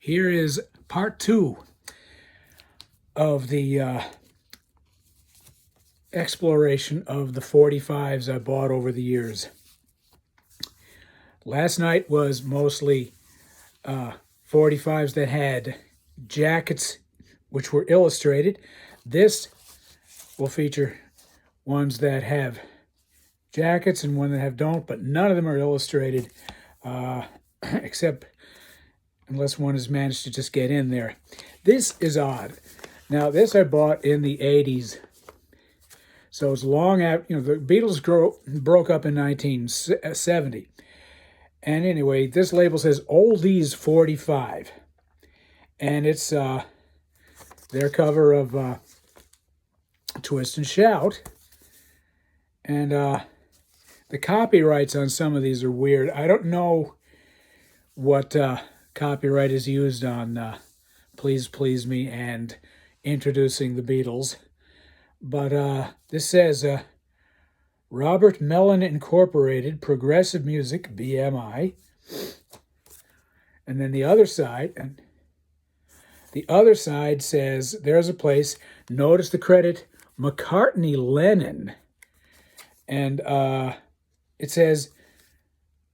Here is part 2 of the exploration of the 45s I bought over the years. Last night was mostly 45s that had jackets which were illustrated. This will feature ones that have jackets and one that have don't, but none of them are illustrated except unless one has managed to just get in there. This is odd. Now, this I bought in the 80s. So it's long after, the Beatles broke up in 1970. And anyway, this label says Oldies 45. And it's their cover of Twist and Shout. And the copyrights on some of these are weird. I don't know what copyright is used on Please Please Me and Introducing the Beatles. But this says Robert Mellon Incorporated, Progressive Music, BMI. And then the other side says there's a place. Notice the credit, McCartney-Lennon. And it says,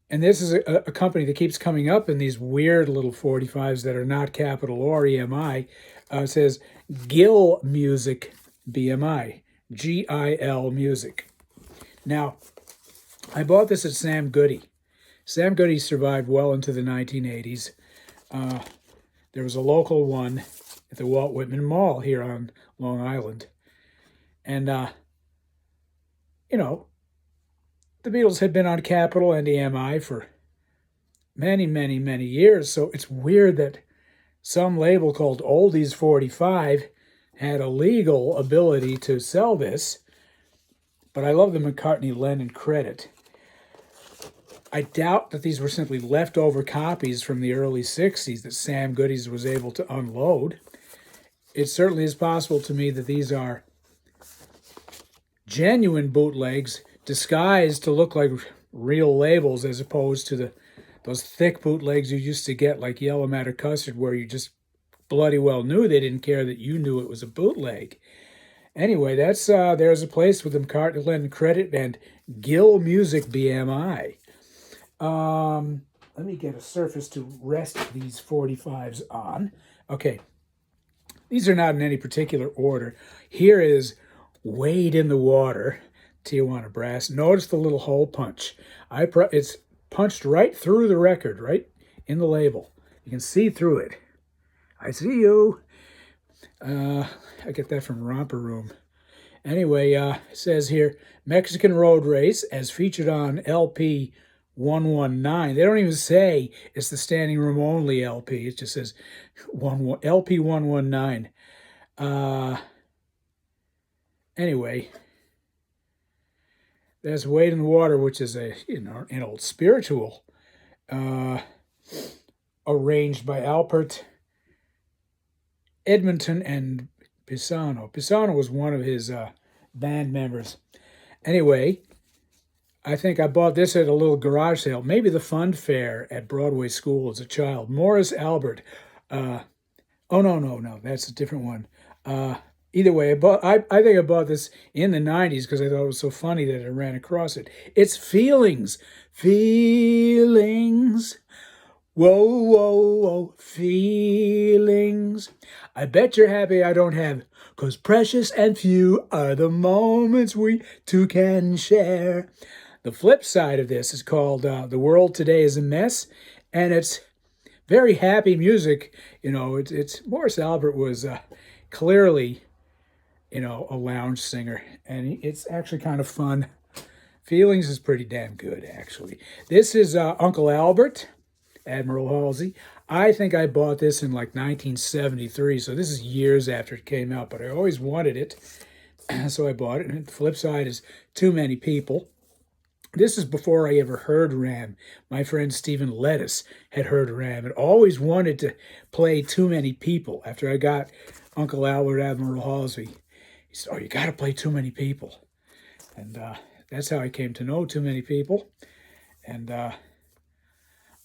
and this is a company that keeps coming up in these weird little 45s that are not capital or EMI. It says Gill Music, BMI, G-I-L Music. Now, I bought this at Sam Goody. Sam Goody survived well into the 1980s. There was a local one at the Walt Whitman Mall here on Long Island. And, the Beatles had been on Capitol and EMI for many, many, many years. So it's weird that some label called Oldies 45 had a legal ability to sell this. But I love the McCartney-Lennon credit. I doubt that these were simply leftover copies from the early 60s that Sam Goody's was able to unload. It certainly is possible to me that these are genuine bootlegs disguised to look like real labels as opposed to those thick bootlegs you used to get like Yellow Matter Custard, where you just bloody well knew they didn't care that you knew it was a bootleg. Anyway, that's there's a place with the McCartney-Lennon credit and Gill Music, BMI. Let me get a surface to rest these 45s on. Okay, these are not in any particular order. Here is Wade in the Water, Tijuana Brass. Notice the little hole punch. It's punched right through the record, right in the label. You can see through it. I see you. I get that from Romper Room. Anyway, it says here, Mexican Road Race, as featured on LP 119. They don't even say it's the Standing Room Only LP. It just says LP 119. Anyway, there's Wade in the Water, which is an old spiritual arranged by Alpert Edmonton and Pisano. Pisano was one of his band members. Anyway, I think I bought this at a little garage sale, maybe the fun fair at Broadway School as a child. Morris Albert. Oh, no, that's a different one. Either way, I think I bought this in the 90s because I thought it was so funny that I ran across it. It's Feelings. Feelings. Whoa, whoa, whoa, feelings. I bet you're happy I don't have, 'cause precious and few are the moments we two can share. The flip side of this is called The World Today is a Mess, and it's very happy music. It's Morris Albert was clearly, a lounge singer, and it's actually kind of fun. Feelings is pretty damn good, actually. This is Uncle Albert, Admiral Halsey. I think I bought this in like 1973, so this is years after it came out, but I always wanted it, so I bought it. And the flip side is Too Many People. This is before I ever heard Ram. My friend Stephen Lettuce had heard Ram and always wanted to play Too Many People. After I got Uncle Albert, Admiral Halsey, he said, "Oh, you got to play Too Many People." And that's how I came to know Too Many People. And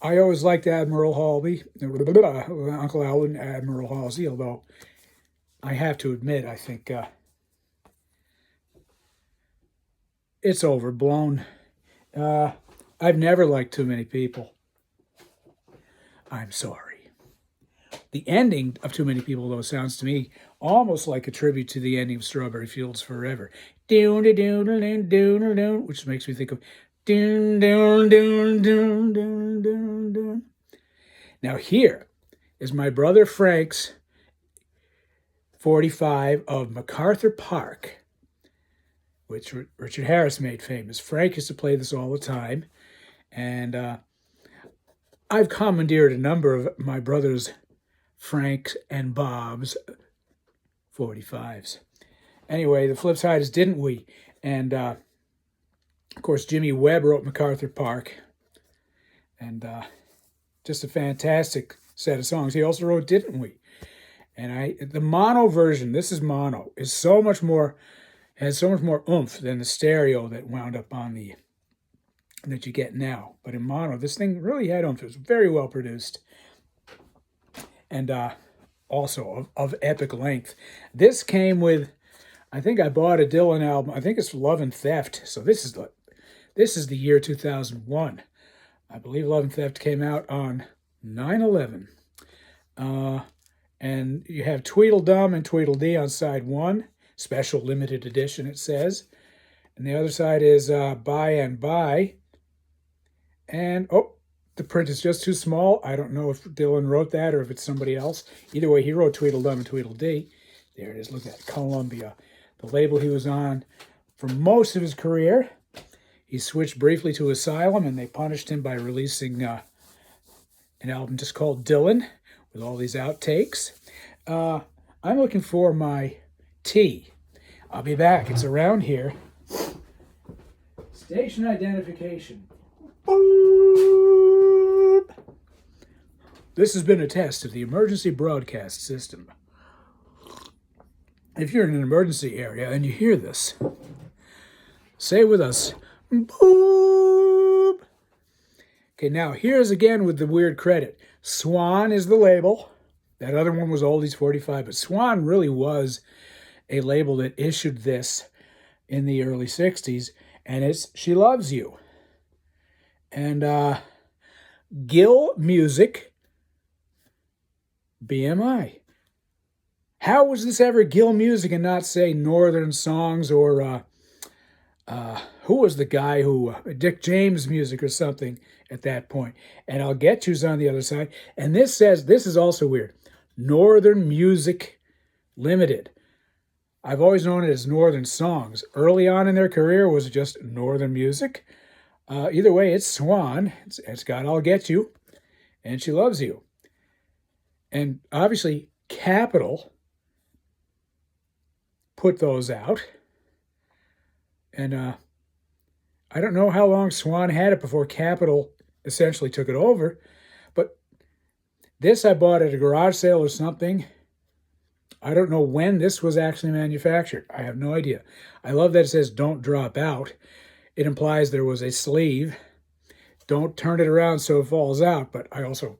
I always liked Admiral Halsey, Uncle Alvin, Admiral Halsey, although I have to admit, I think it's overblown. I've never liked Too Many People. I'm sorry. The ending of Too Many People, though, sounds to me almost like a tribute to the ending of Strawberry Fields Forever. Which makes me think of Now here is my brother Frank's 45 of MacArthur Park, which Richard Harris made famous. Frank used to play this all the time, and I've commandeered a number of my brother's Frank's and Bob's 45s. Anyway, the flip side is Didn't We? And, of course, Jimmy Webb wrote MacArthur Park. And just a fantastic set of songs. He also wrote Didn't We? And the mono version, this is mono, is so much more, has so much more oomph than the stereo that wound up on the, that you get now. But in mono, this thing really had oomph. It was very well produced. And also of epic length. This came with, I think I bought a Dylan album. I think it's Love and Theft. So this is the year 2001. I believe Love and Theft came out on 9/11. And you have Tweedledum and Tweedledee on side one. Special limited edition, it says. And the other side is By and By. And, oh, the print is just too small. I don't know if Dylan wrote that or if it's somebody else. Either way, he wrote Tweedledum and Tweedledee. There it is. Look at that. Columbia. The label he was on for most of his career. He switched briefly to Asylum, and they punished him by releasing an album just called Dylan with all these outtakes. I'm looking for my tea. I'll be back. It's around here. Station identification. Boop. This has been a test of the emergency broadcast system. If you're in an emergency area and you hear this, say with us, boop. Okay, now here's again with the weird credit. Swan is the label. That other one was Oldies 45, but Swan really was a label that issued this in the early 60s, and it's She Loves You. And Gill Music, BMI. How was this ever Gill Music and not, say, Northern Songs or, who was the guy who, Dick James Music or something at that point? And I'll Get You's on the other side. And this says, this is also weird, Northern Music Limited. I've always known it as Northern Songs. Early on in their career, was it just Northern Music? Either way, it's Swan. It's got I'll Get You, and She Loves You. And obviously, Capitol put those out. And I don't know how long Swan had it before Capitol essentially took it over. But this I bought at a garage sale or something. I don't know when this was actually manufactured. I have no idea. I love that it says Don't Drop Out. It implies there was a sleeve. Don't turn it around so it falls out. But I also,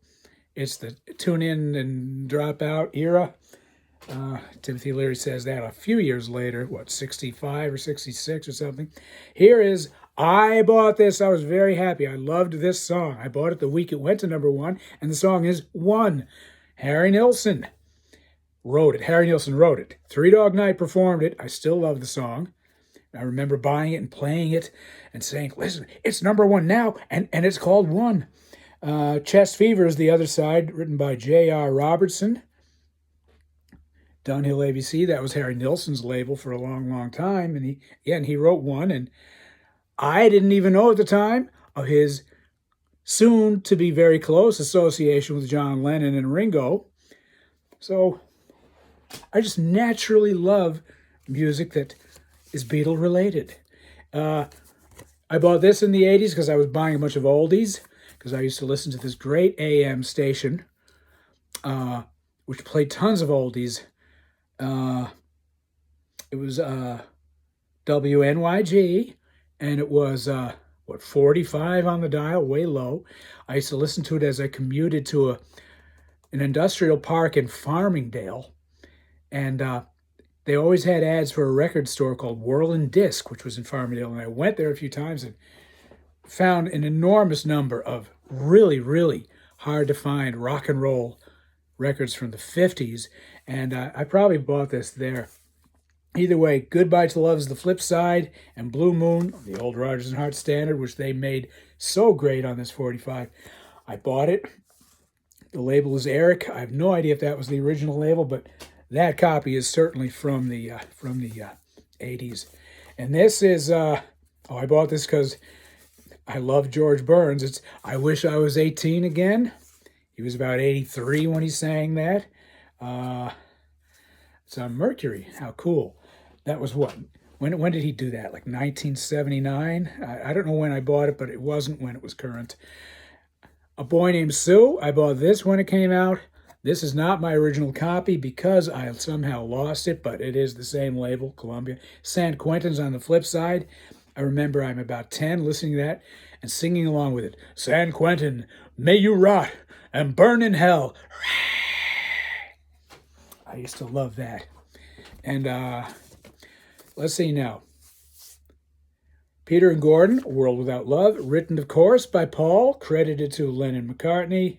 it's the tune in and drop out era. Timothy Leary says that a few years later, 65 or 66 or something. Here is, I bought this. I was very happy. I loved this song. I bought it the week it went to #1, and the song is One. Harry Nilsson wrote it. Harry Nilsson wrote it. Three Dog Night performed it. I still love the song. I remember buying it and playing it and saying, listen, it's #1 now, and it's called One. Chest Fever is the other side, written by J.R. Robertson. Dunhill ABC, that was Harry Nilsson's label for a long, long time. And he wrote One, and I didn't even know at the time of his soon-to-be very close association with John Lennon and Ringo. So I just naturally love music that is Beatle-related. I bought this in the 80s because I was buying a bunch of oldies, because I used to listen to this great AM station, which played tons of oldies. It was WNYG, and it was 45 on the dial, way low. I used to listen to it as I commuted to an industrial park in Farmingdale, and they always had ads for a record store called Whirlin' Disc, which was in Farmingdale, and I went there a few times and found an enormous number of really, really hard to find rock and roll records from the 50s, and I probably bought this there. Either way, Goodbye to Love is the flip side, and Blue Moon, the old Rodgers and Hart standard, which they made so great on this 45. I bought it. The label is Eric. I have no idea if that was the original label, but that copy is certainly from the 80s. And this is, I bought this because I love George Burns. It's I Wish I Was 18 Again. He was about 83 when he sang that. It's on Mercury. How cool. That was what? When did he do that? Like 1979? I don't know when I bought it, but it wasn't when it was current. A Boy Named Sue. I bought this when it came out. This is not my original copy because I somehow lost it, but it is the same label, Columbia. San Quentin's on the flip side. I remember I'm about 10 listening to that and singing along with it. San Quentin, may you rot and burn in hell. I used to love that. And let's see now. Peter and Gordon, A World Without Love, written, of course, by Paul, credited to Lennon McCartney.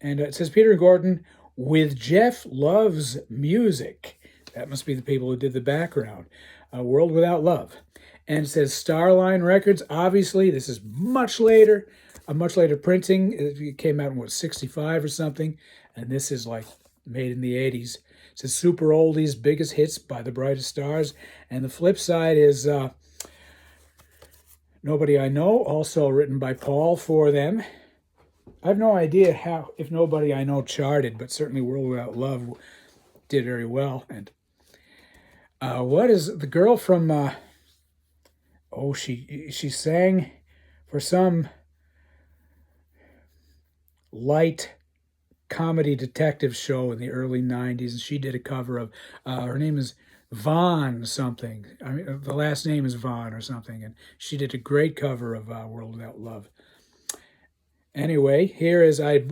And it says Peter and Gordon with Jeff Love's music. That must be the people who did the background. A World Without Love. And it says Starline Records. Obviously, this is much later, a much later printing. It came out in, 65 or something. And this is like made in the 80s. It says Super Oldies, Biggest Hits by the Brightest Stars. And the flip side is Nobody I Know, also written by Paul for them. I have no idea if Nobody I Know charted, but certainly World Without Love did very well. And what is the girl from... she sang for some light comedy detective show in the early 90s, and she did a cover of, her name is Vaughn something. I mean, the last name is Vaughn or something, and she did a great cover of World Without Love. Anyway,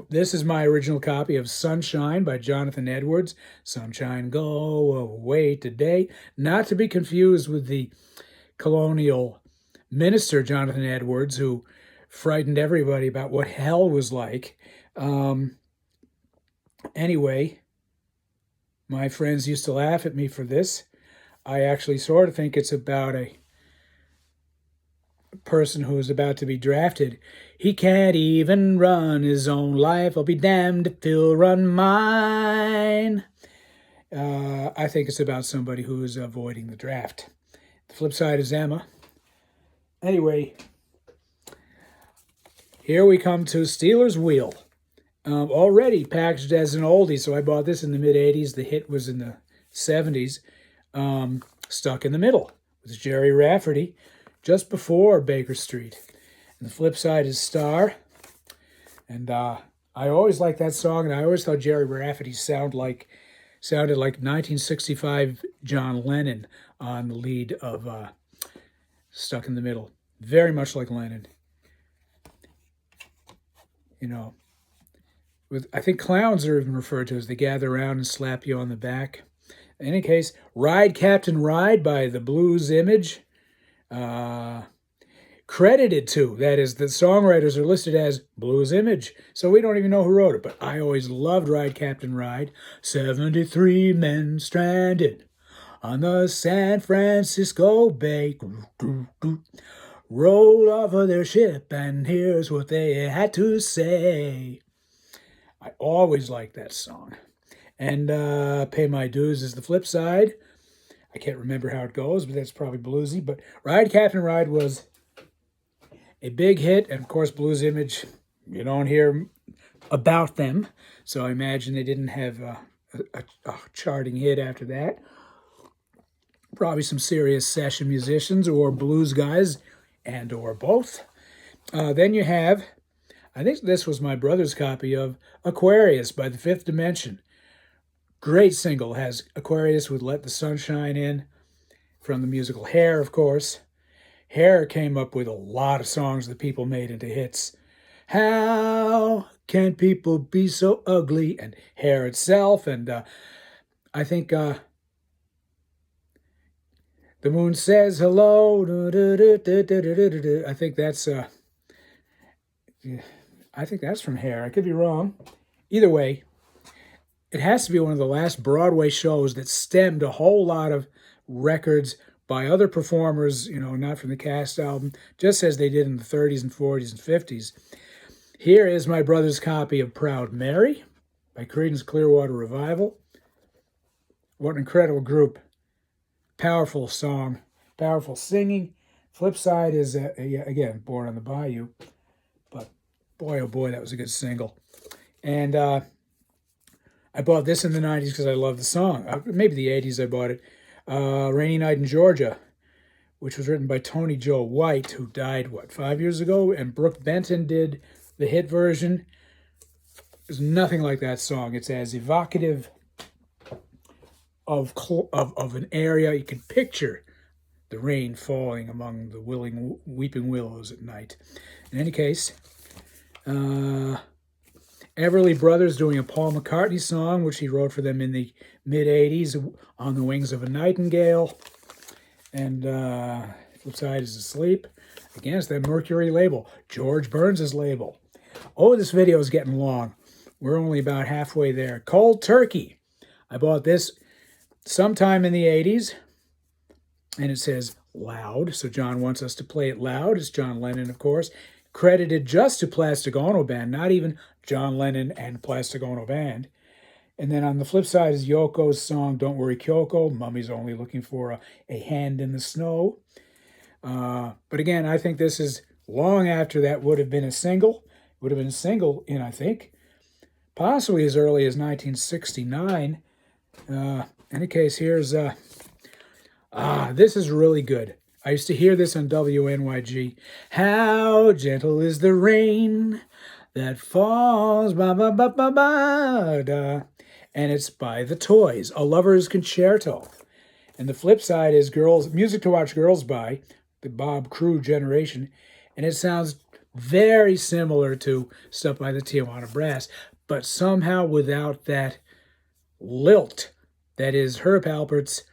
this is my original copy of Sunshine by Jonathan Edwards. Sunshine, go away today. Not to be confused with the colonial minister Jonathan Edwards, who frightened everybody about what hell was like. Anyway, my friends used to laugh at me for this. I actually sort of think it's about a person who is about to be drafted. He can't even run his own life. I'll be damned if he'll run mine. I think it's about somebody who is avoiding the draft. The flip side is Emma. Anyway, here we come to Stealers Wheel. Already packaged as an oldie, so I bought this in the mid-'80s. The hit was in the 70s. Stuck in the Middle with Jerry Rafferty, just before Baker Street. And the flip side is Star. And I always liked that song, and I always thought Jerry Rafferty sounded like 1965 John Lennon on the lead of Stuck in the Middle. Very much like Lennon. You know, I think clowns are even referred to as they gather around and slap you on the back. In any case, Ride Captain Ride by the Blues Image. Credited to, that is, the songwriters are listed as Blues Image, so we don't even know who wrote it, but I always loved Ride Captain Ride. 73 men stranded on the San Francisco Bay. Rolled off of their ship, and here's what they had to say. I always liked that song. And Pay My Dues is the flip side. I can't remember how it goes, but that's probably bluesy. But Ride Captain Ride was a big hit. And, of course, Blues Image, you don't hear about them. So I imagine they didn't have a charting hit after that. Probably some serious session musicians or blues guys and or both. Then you have, I think this was my brother's copy of Aquarius by the Fifth Dimension. Great single, has Aquarius with Let the Sunshine In, from the musical Hair, of course. Hair came up with a lot of songs that people made into hits. How can people be so ugly? And Hair itself. And I think The Moon Says Hello. I think that's from Hair. I could be wrong. Either way, it has to be one of the last Broadway shows that stemmed a whole lot of records by other performers, not from the cast album, just as they did in the 30s and 40s and 50s. Here is my brother's copy of Proud Mary by Creedence Clearwater Revival. What an incredible group. Powerful song, powerful singing. Flip side is, again, Born on the Bayou. But boy, oh boy, that was a good single. And I bought this in the 90s because I love the song. Maybe the 80s I bought it. Rainy Night in Georgia, which was written by Tony Joe White, who died, 5 years ago? And Brooke Benton did the hit version. There's nothing like that song. It's as evocative of an area. You can picture the rain falling among the weeping willows at night. In any case, Everly Brothers doing a Paul McCartney song, which he wrote for them in the mid-'80s, On the Wings of a Nightingale. And flip side is Asleep. Again, it's that Mercury label, George Burns' label. Oh, this video is getting long. We're only about halfway there. Cold Turkey. I bought this sometime in the 80s, and it says loud, so John wants us to play it loud. It's John Lennon, of course, credited just to Plastic Ono Band, not even John Lennon and Plastic Ono Band. And then on the flip side is Yoko's song, Don't Worry Kyoko, Mummy's Only Looking for a Hand in the Snow. But again, I think this is long after that would have been a single. It would have been a single in, I think, possibly as early as 1969. In any case, here's, this is really good. I used to hear this on WNYG. How gentle is the rain that falls, ba ba ba ba ba da. And it's by The Toys, A Lover's Concerto. And the flip side is Music to Watch Girls By, the Bob Crew generation. And it sounds very similar to stuff by the Tijuana Brass, but somehow without that lilt that is Herb Alpert's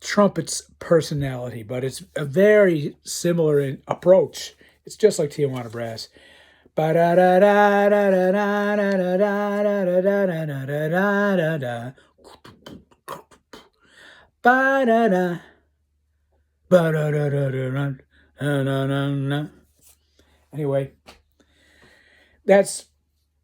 trumpet's personality. But it's a very similar approach. It's just like Tijuana Brass. Anyway, that's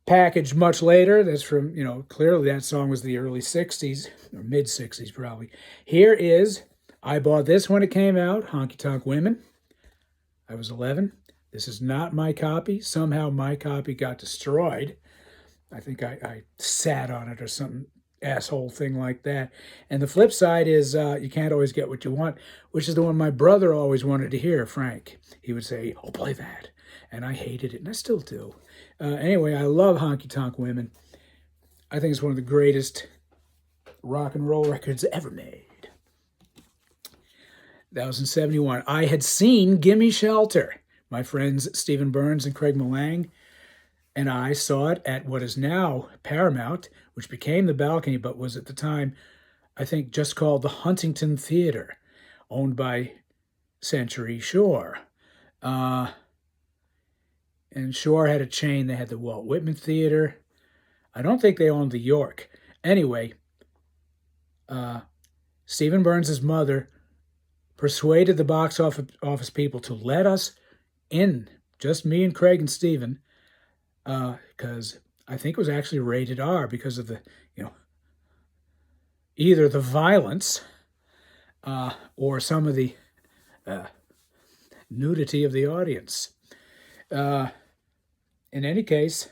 packaged much later. That's from, clearly that song was the early 60s, or mid 60s probably. Here is, I bought this when it came out, Honky Tonk Women. I was 11. This is not my copy. Somehow my copy got destroyed. I think I sat on it or some asshole thing like that. And the flip side is You Can't Always Get What You Want, which is the one my brother always wanted to hear, Frank. He would say, oh, play that. And I hated it, and I still do. Anyway, I love Honky Tonk Women. I think it's one of the greatest rock and roll records ever made. That was in 71. I had seen Gimme Shelter. My friends Stephen Burns and Craig Malang and I saw it at what is now Paramount, which became the Balcony, but was at the time, I think, just called the Huntington Theater, owned by Century Shore. And Shore had a chain. They had the Walt Whitman Theater. I don't think they owned the York. Anyway, Stephen Burns' mother persuaded the box office people to let us in, just me and Craig and Stephen, because I think it was actually rated R because of the, either the violence or some of the nudity of the audience. In any case,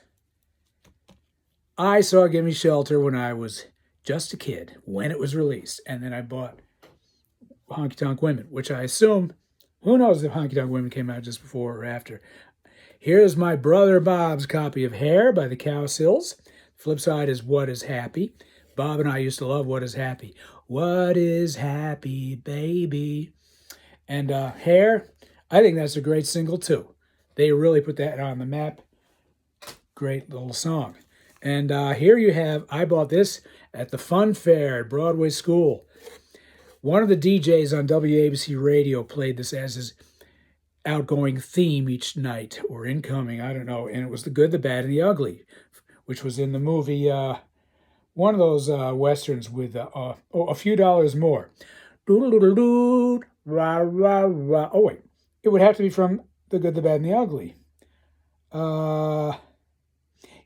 I saw Gimme Shelter when I was just a kid, when it was released, and then I bought Honky Tonk Women, which I assume, who knows if Honky Tonk Women came out just before or after. Here's my brother Bob's copy of Hair by the Cowsills. Flip side is What Is Happy. Bob and I used to love What Is Happy. What is happy, baby? And Hair, I think that's a great single too. They really put that on the map. Great little song. And here you have, I bought this at the Fun Fair at Broadway School. One of the DJs on WABC Radio played this as his outgoing theme each night, or incoming, I don't know. And it was The Good, the Bad, and the Ugly, which was in the movie, one of those westerns with A Few Dollars More. Doodle-doodle-doo, rah, rah, rah. Oh, wait. It would have to be from The Good, the Bad, and the Ugly.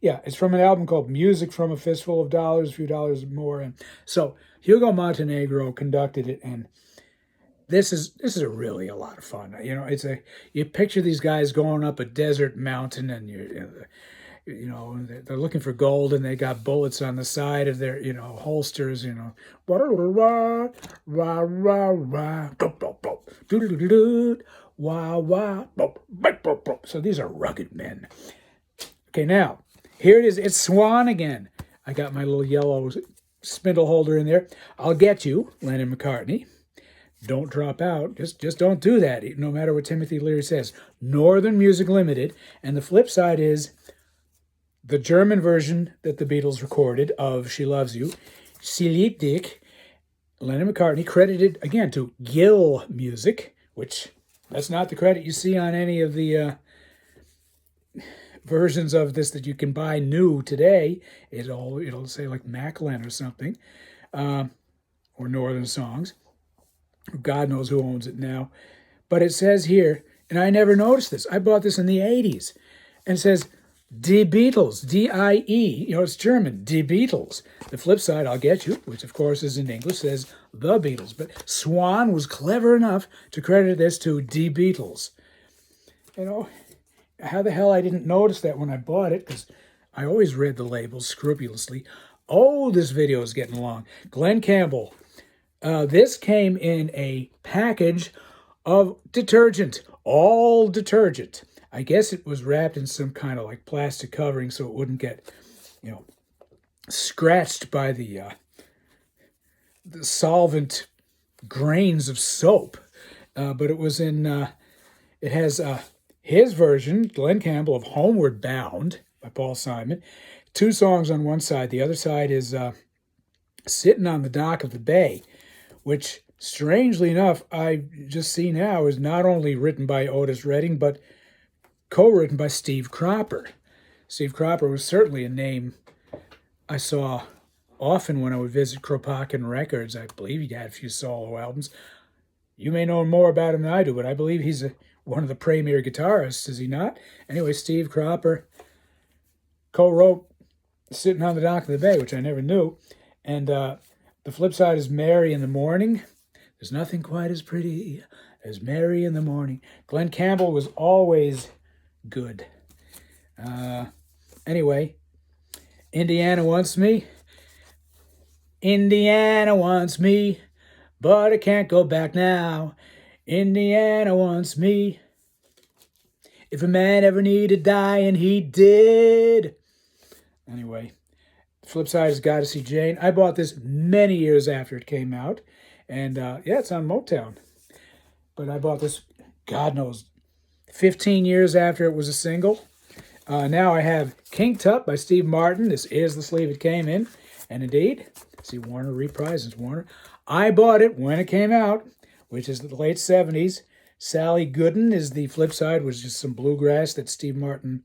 Yeah, it's from an album called Music from a Fistful of Dollars, A Few Dollars More. And so Hugo Montenegro conducted it, and this is really a lot of fun. You know, you picture these guys going up a desert mountain, and they're looking for gold, and they got bullets on the side of their holsters. Rah rah rah rah, wah wah. So these are rugged men. Okay, now here it is. It's Swan again. I got my little yellow spindle holder in there. I'll Get You, Lennon McCartney. Don't drop out. Just don't do that, no matter what Timothy Leary says. Northern Music Limited. And the flip side is the German version that the Beatles recorded of She Loves You. Sie liebt dich. Lennon McCartney, credited, again, to Gill Music, which that's not the credit you see on any of the versions of this that you can buy new today. It'll say like Macklin or something, or Northern Songs. God knows who owns it now. But it says here, and I never noticed this. I bought this in the 80s. And it says, Die Beatles, D-I-E. It's German, Die Beatles. The flip side, I'll Get You, which of course is in English, says The Beatles. But Swan was clever enough to credit this to Die Beatles. How the hell I didn't notice that when I bought it, because I always read the labels scrupulously. Oh, this video is getting long. Glen Campbell. This came in a package of detergent, all detergent. I guess it was wrapped in some kind of like plastic covering so it wouldn't get, scratched by the solvent grains of soap. But it was in, it has his version, Glen Campbell, of Homeward Bound by Paul Simon. 2 songs on one side. The other side is Sitting on the Dock of the Bay, which, strangely enough, I just see now is not only written by Otis Redding, but co-written by Steve Cropper. Steve Cropper was certainly a name I saw often when I would visit Kropotkin Records. I believe he had a few solo albums. You may know more about him than I do, but I believe he's one of the premier guitarists, is he not? Anyway, Steve Cropper co-wrote Sitting on the Dock of the Bay, which I never knew. And the flip side is Mary in the Morning. There's nothing quite as pretty as Mary in the Morning. Glen Campbell was always good. Anyway, Indiana Wants Me. Indiana wants me, but I can't go back now. Indiana wants me. If a man ever needed dying, he did. Anyway, the flip side is Gotta See Jane. I bought this many years after it came out. And it's on Motown. But I bought this, God knows, 15 years after it was a single. Now I have King Tut by Steve Martin. This is the sleeve it came in. And indeed, see Warner reprises Warner. I bought it when it came out, which is the late 70s. Sally Gooden is the flip side, which is some bluegrass that Steve Martin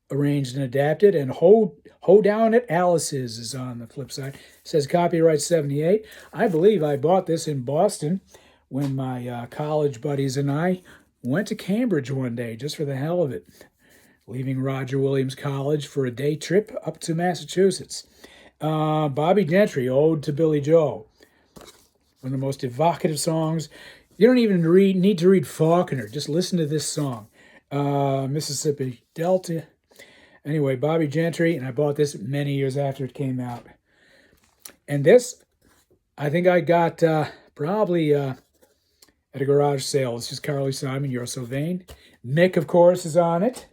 arranged and adapted. And Ho Down at Alice's is on the flip side. It says copyright 78. I believe I bought this in Boston when my college buddies and I went to Cambridge one day just for the hell of it, leaving Roger Williams College for a day trip up to Massachusetts. Bobby Gentry, Ode to Billy Joe. One of the most evocative songs. You don't even need to read Faulkner. Just listen to this song. Mississippi Delta. Anyway, Bobby Gentry, and I bought this many years after it came out. And this, I think I got probably at a garage sale. This is Carly Simon, You're So Vain. Mick, of course, is on it.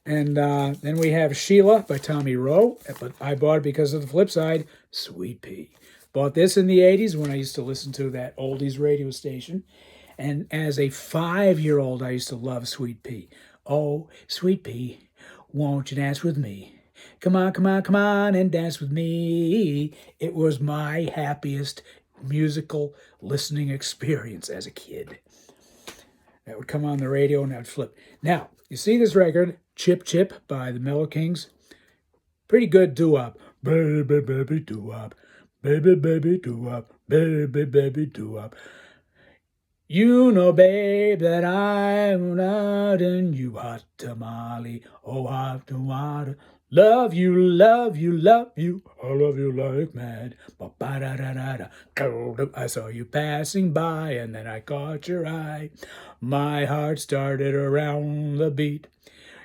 And then we have Sheila by Tommy Rowe. But I bought it because of the flip side, Sweet Pea. Bought this in the 80s when I used to listen to that oldies radio station. And as a 5-year-old, I used to love Sweet Pea. Oh, Sweet Pea, won't you dance with me? Come on, come on, come on and dance with me. It was my happiest musical listening experience as a kid. That would come on the radio and I'd flip. Now, you see this record, Chip Chip by the Mellow Kings? Pretty good doo-wop. Baby, baby, doo-wop. Baby, baby, doo-wop. Baby, baby, doo-wop. You know, babe, that I'm not in you, hot tamale, oh, hot tamale. Love you, love you, love you. I love you like mad. Ba-ba-da-da-da-da. I saw you passing by, and then I caught your eye. My heart started around the beat.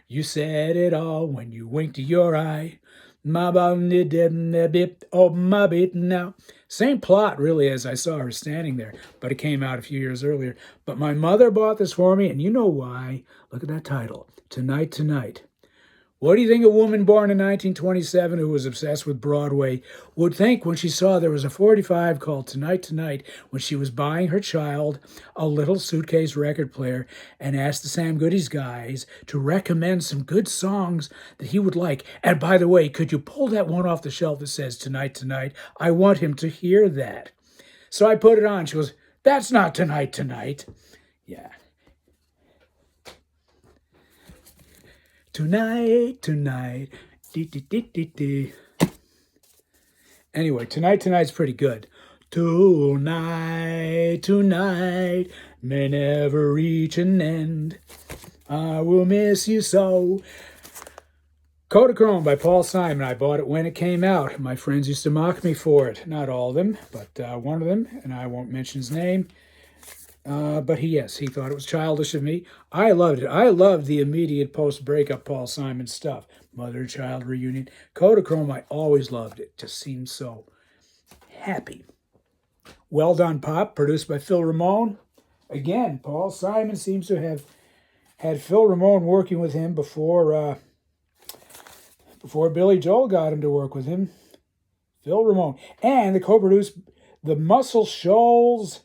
You said it all when you winked your eye. My body didn't a bit of my beat now. Same plot, really, as I saw her standing there, but it came out a few years earlier. But my mother bought this for me, and you know why. Look at that title, Tonight, Tonight. What do you think a woman born in 1927 who was obsessed with Broadway would think when she saw there was a 45 called Tonight Tonight when she was buying her child a little suitcase record player and asked the Sam Goodies guys to recommend some good songs that he would like? And by the way, could you pull that one off the shelf that says Tonight Tonight? I want him to hear that. So I put it on. She goes, that's not Tonight Tonight. Yeah. Tonight, tonight, dee, dee, dee, dee, dee. Anyway, tonight's pretty good. Tonight, tonight, may never reach an end. I will miss you so. Kodachrome by Paul Simon. I bought it when it came out. My friends used to mock me for it. Not all of them, but one of them, and I won't mention his name. But he thought it was childish of me. I loved it. I loved the immediate post-breakup Paul Simon stuff. Mother-child reunion. Kodachrome, I always loved it. Just seemed so happy. Well Done Pop, produced by Phil Ramone. Again, Paul Simon seems to have had Phil Ramone working with him before Billy Joel got him to work with him. Phil Ramone. And they co-produced the Muscle Shoals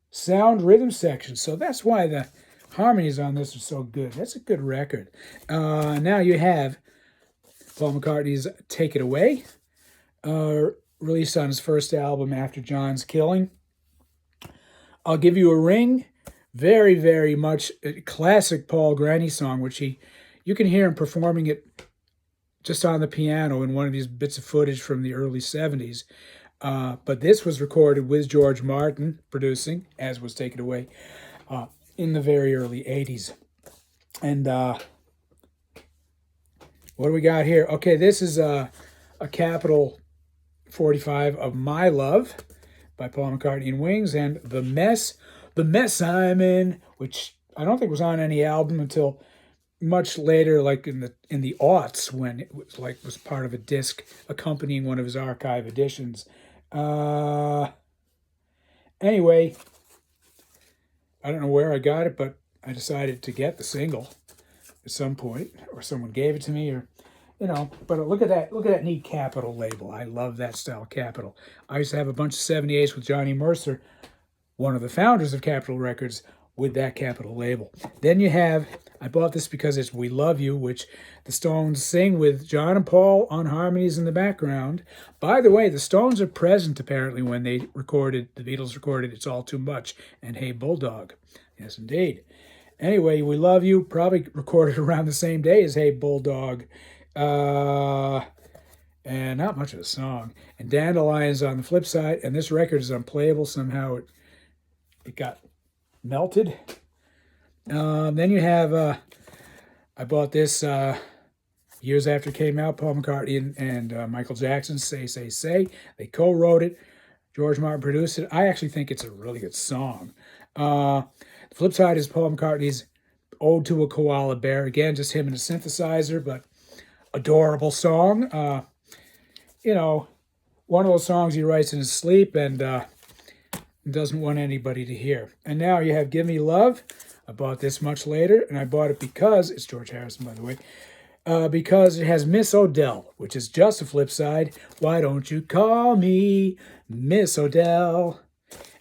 sound rhythm section. So that's why the harmonies on this are so good. That's a good record. Now you have Paul McCartney's Take It Away, released on his first album after John's killing. I'll Give You a Ring, very, very much a classic Paul Graney song, which you can hear him performing it just on the piano in one of these bits of footage from the early 70s. But this was recorded with George Martin producing, as was Take It Away, in the very early 80s. And what do we got here? Okay, this is a Capitol 45 of My Love by Paul McCartney and Wings, and The Mess I'm In, which I don't think was on any album until much later, like in the aughts, when it was part of a disc accompanying one of his archive editions. Anyway, I don't know where I got it, but I decided to get the single at some point, or someone gave it to me, or but look at that neat Capitol label. I love that style Capitol. I used to have a bunch of 78s with Johnny Mercer, one of the founders of Capitol Records, with that Capitol label. Then you have, I bought this because it's We Love You, which the Stones sing with John and Paul on harmonies in the background. By the way, the Stones are present apparently when the Beatles recorded It's All Too Much and Hey Bulldog. Yes, indeed. Anyway, We Love You, probably recorded around the same day as Hey Bulldog. And not much of a song. And Dandelion's on the flip side, and this record is unplayable. Somehow it got melted. Then you have, I bought this years after it came out, Paul McCartney and Michael Jackson, Say, Say, Say. They co-wrote it. George Martin produced it. I actually think it's a really good song. The flip side is Paul McCartney's Ode to a Koala Bear. Again, just him and a synthesizer, but adorable song. One of those songs he writes in his sleep and doesn't want anybody to hear. And now you have Give Me Love. I bought this much later, and I bought it because, it's George Harrison, by the way, because it has Miss Odell, which is just a flip side. Why don't you call me Miss Odell?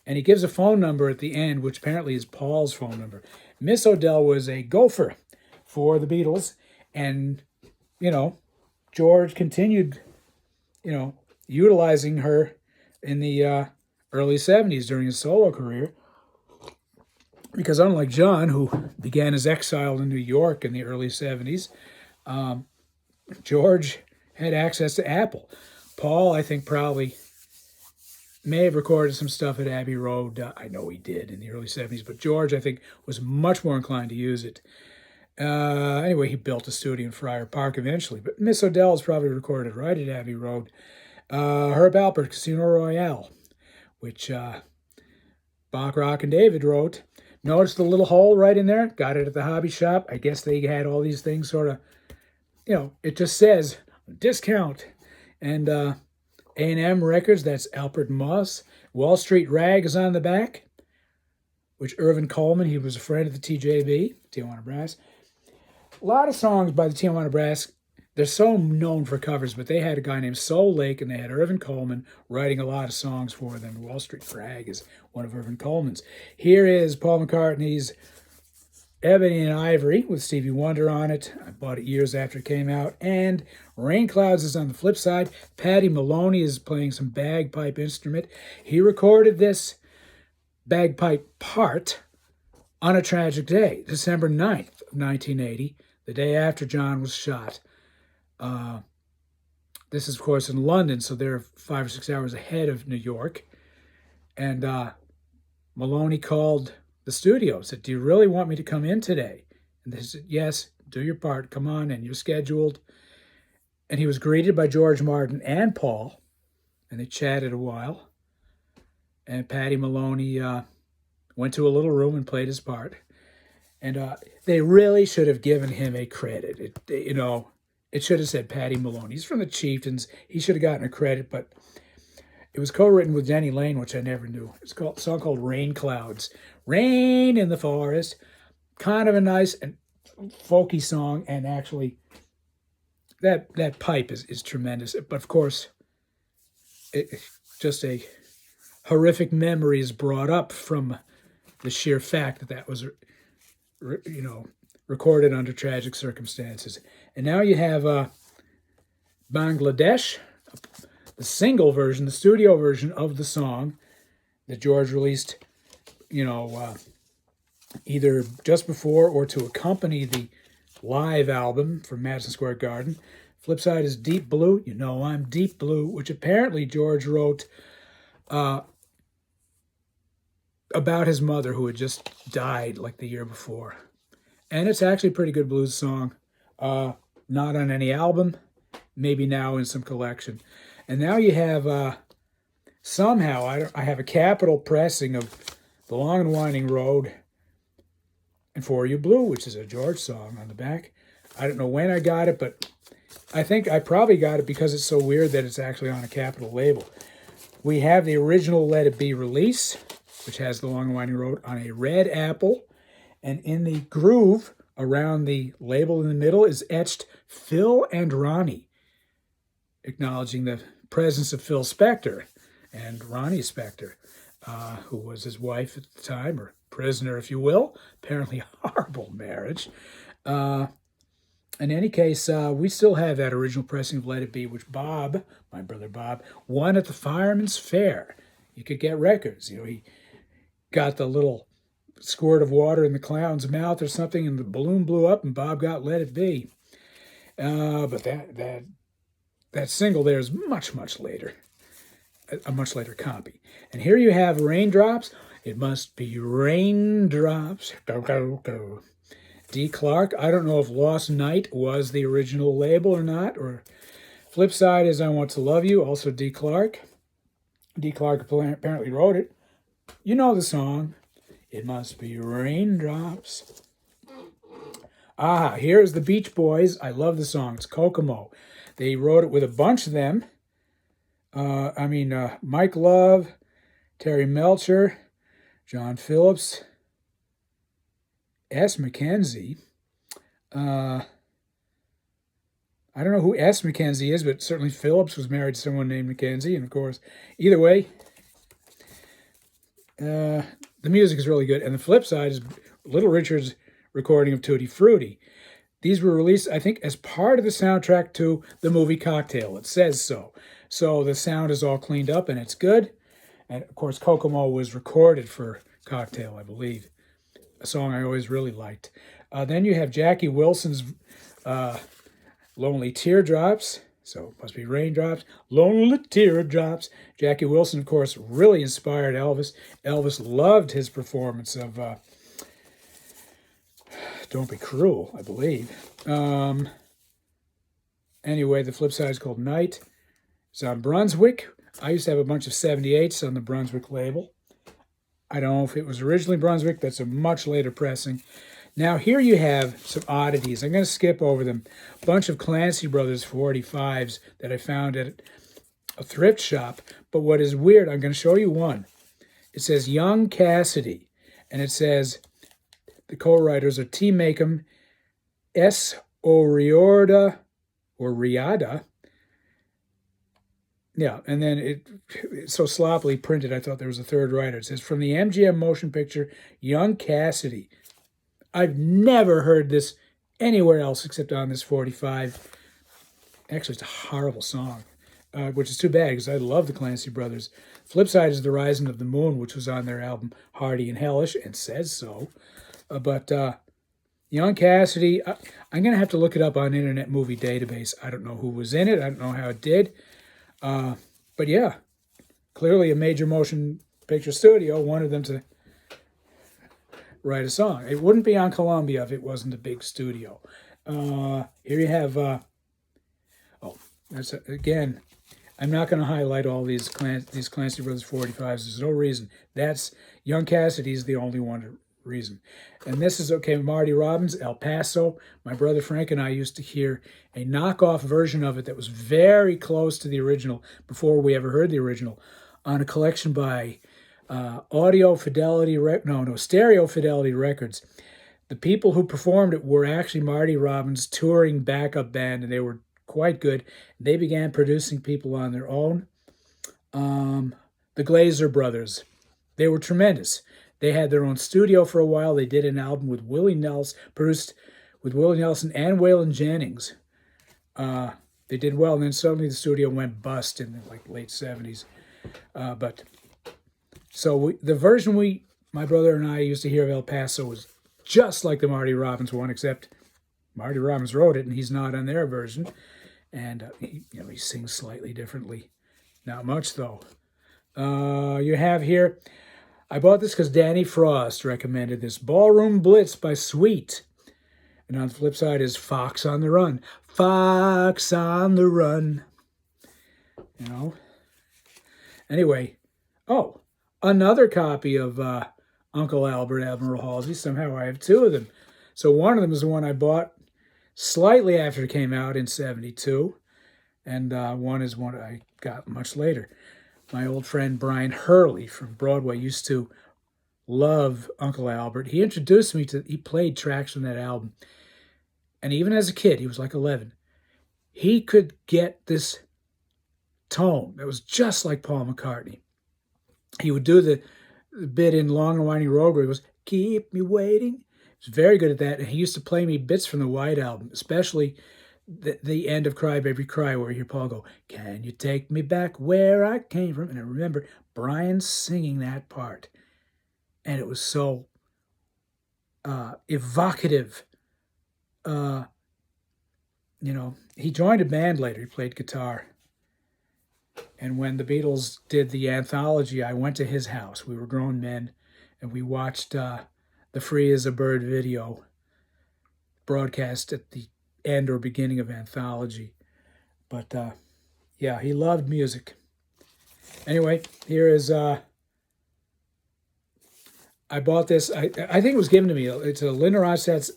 And he gives a phone number at the end, which apparently is Paul's phone number. Miss O'Dell was a gopher for the Beatles. And, you know, George continued, utilizing her in the early 70s during his solo career. Because unlike John, who began his exile in New York in the early 70s, George had access to Apple. Paul, I think, probably may have recorded some stuff at Abbey Road. I know he did in the early 70s, but George, I think, was much more inclined to use it. Anyway, he built a studio in Friar Park eventually, but Miss O'Dell is probably recorded right at Abbey Road. Herb Alpert, Casino Royale, which Bach, Rock, and David wrote. Notice the little hole right in there? Got it at the hobby shop. I guess they had all these things sort of, it just says discount. And A&M Records, that's Alfred Moss. Wall Street Rag is on the back, which Irvin Coleman, he was a friend of the TJB, Tijuana Brass. A lot of songs by the Tijuana Brass, they're so known for covers, but they had a guy named Soul Lake, and they had Irvin Coleman writing a lot of songs for them. Wall Street Rag is one of Irvin Coleman's. Here is Paul McCartney's Ebony and Ivory with Stevie Wonder on it. I bought it years after it came out. And Rain Clouds is on the flip side. Paddy Maloney is playing some bagpipe instrument. He recorded this bagpipe part on a tragic day, December 9th of 1980, the day after John was shot. This is, of course, in London, so they're 5 or 6 hours ahead of New York. And Maloney called the studio, said, "Do you really want me to come in today?" And they said, "Yes, do your part. Come on, and you're scheduled." And he was greeted by George Martin and Paul, and they chatted a while. And Paddy Maloney went to a little room and played his part. And they really should have given him a credit. It should have said Paddy Maloney. He's from the Chieftains. He should have gotten a credit, but it was co-written with Denny Lane, which I never knew. It's a song called Rain Clouds. Rain in the forest. Kind of a nice and folky song, and actually that pipe is tremendous. But of course, just a horrific memory is brought up from the sheer fact that was, recorded under tragic circumstances. And now you have Bangladesh, the single version, the studio version of the song that George released, either just before or to accompany the live album from Madison Square Garden. Flip side is Deep Blue, I'm Deep Blue, which apparently George wrote about his mother, who had just died like the year before. And it's actually a pretty good blues song. Not on any album, maybe now in some collection. And now you have, somehow, I have a Capitol pressing of The Long and Winding Road and For You Blue, which is a George song on the back. I don't know when I got it, but I think I probably got it because it's so weird that it's actually on a Capitol label. We have the original Let It Be release, which has The Long and Winding Road on a red apple. And in the groove around the label in the middle is etched Phil and Ronnie, acknowledging the presence of Phil Spector and Ronnie Spector, who was his wife at the time, or prisoner, if you will. Apparently a horrible marriage. In any case, we still have that original pressing of Let It Be, which Bob, my brother Bob, won at the Fireman's Fair. You could get records. He got the little squirt of water in the clown's mouth or something, and the balloon blew up, and Bob got Let It Be. But that single there is much, much later, a much later copy. And here you have Raindrops. It must be raindrops. Go, go, go. Dee Clark. I don't know if Lost Night was the original label or not. Or flip side is I Want to Love You, also Dee Clark. Dee Clark apparently wrote it. You know the song. It must be raindrops. Here's the Beach Boys. I love the song. It's Kokomo. They wrote it with a bunch of them. Mike Love, Terry Melcher, John Phillips, S. McKenzie. I don't know who S. McKenzie is, but certainly Phillips was married to someone named McKenzie. And of course, either way, the music is really good. And the flip side is Little Richard's recording of Tutti Frutti. These were released, I think, as part of the soundtrack to the movie Cocktail. It says so. So the sound is all cleaned up and it's good. And of course, Kokomo was recorded for Cocktail, I believe. A song I always really liked. Then you have Jackie Wilson's Lonely Teardrops. So it must be Raindrops. Lonely Teardrops. Jackie Wilson, of course, really inspired Elvis. Elvis loved his performance of Don't Be Cruel, I believe. Anyway, the flip side is called Night. It's on Brunswick. I used to have a bunch of 78s on the Brunswick label. I don't know if it was originally Brunswick. That's a much later pressing. Now, here you have some oddities. I'm going to skip over them. A bunch of Clancy Brothers 45s that I found at a thrift shop. But what is weird, I'm going to show you one. It says Young Cassidy. And it says the co-writers are T. Macomb, S. O'Riorda, or Riada. Yeah, and then it's so sloppily printed, I thought there was a third writer. It says, from the MGM motion picture, Young Cassidy. I've never heard this anywhere else except on this 45. Actually, it's a horrible song, which is too bad because I love the Clancy Brothers. Flip side is The Rising of the Moon, which was on their album Hardy and Hellish, and says so. But Young Cassidy, I'm going to have to look it up on Internet Movie Database. I don't know who was in it. I don't know how it did. But yeah, clearly a major motion picture studio wanted them to write a song. It wouldn't be on Columbia if it wasn't a big studio. Here you have, that's again, I'm not going to highlight all these Clancy Brothers 45s. There's no reason. That's Young Cassidy's the only one reason. And this is, okay, Marty Robbins, El Paso. My brother Frank and I used to hear a knockoff version of it that was very close to the original before we ever heard the original on a collection by Stereo Fidelity Records. The people who performed it were actually Marty Robbins' touring backup band, and they were quite good. They began producing people on their own. The Glazer Brothers, they were tremendous. They had their own studio for a while. They did an album with Willie Nelson, produced with Willie Nelson and Waylon Jennings. They did well, and then suddenly the studio went bust in the late 70s. The version my brother and I used to hear of El Paso was just like the Marty Robbins one, except Marty Robbins wrote it, and he's not on their version. And he sings slightly differently. Not much, though. You have here, I bought this because Danny Frost recommended this, Ballroom Blitz by Sweet. And on the flip side is Fox on the Run. Fox on the Run. Anyway, another copy of Uncle Albert, Admiral Halsey. Somehow I have two of them. So one of them is the one I bought slightly after it came out in 72. And one is one I got much later. My old friend Brian Hurley from Broadway used to love Uncle Albert. He introduced me he played tracks from that album. And even as a kid, he was like 11, he could get this tone that was just like Paul McCartney. He would do the bit in Long and Winding Road where he goes, keep me waiting. He was very good at that. And he used to play me bits from the White Album, especially the end of Cry Baby Cry, where you hear Paul go, can you take me back where I came from? And I remember Brian singing that part. And it was so evocative. He joined a band later. He played guitar. And when the Beatles did the anthology, I went to his house. We were grown men, and we watched the Free as a Bird video broadcast at the end or beginning of anthology. But yeah, he loved music. Anyway, here is I bought this. I think it was given to me. It's a Linda Ronstadt